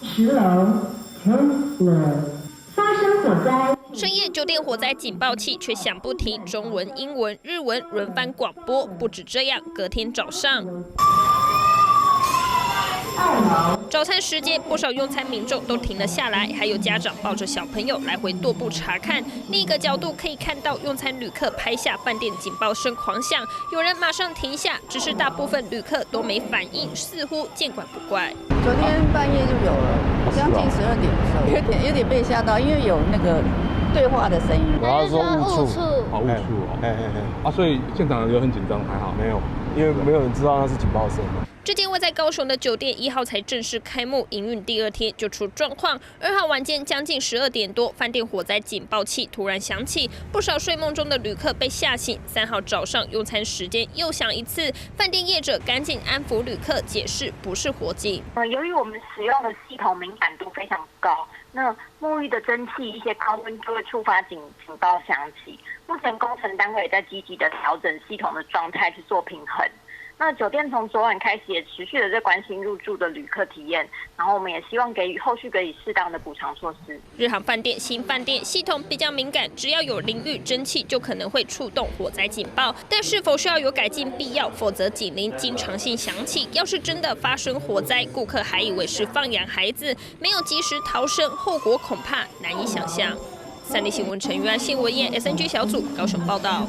10楼 10th floor 发生火灾。深夜酒店火灾警报器却响不停，中文、英文、日文轮番广播。不止这样，隔天早上。早餐时间，不少用餐民众都停了下来，还有家长抱着小朋友来回踱步查看。另一个角度可以看到，用餐旅客拍下饭店警报声狂响，有人马上停下，只是大部分旅客都没反应，似乎见怪不怪。昨天半夜就有了，将近12点的时候，有点被吓到，因为有那个对话的声音。然后说误触，好误触哦，所以现场有很紧张，还好没有，因为没有人知道那是警报声。这间位在高雄的酒店1号才正式开幕，营运第2天就出状况。2号晚间将近12点多，饭店火灾警报器突然响起，不少睡梦中的旅客被吓醒。3号早上用餐时间又响一次，饭店业者赶紧安抚旅客，解释不是火警。由于我们使用的系统敏感度非常高，那沐浴的蒸汽一些高温就会触发警报响起。目前工程单位也在积极的调整系统的状态去做平衡。那酒店从昨晚开始也持续的在关心入住的旅客体验，然后我们也希望后续给予适当的补偿措施。日航饭店新饭店系统比较敏感，只要有淋浴蒸汽就可能会触动火灾警报，但是否需要有改进必要，否则警铃经常性响起。要是真的发生火灾，顾客还以为是放养孩子，没有及时逃生，后果恐怕难以想象。3立新闻陈玉安、谢文燕 SNG 小组高雄报道。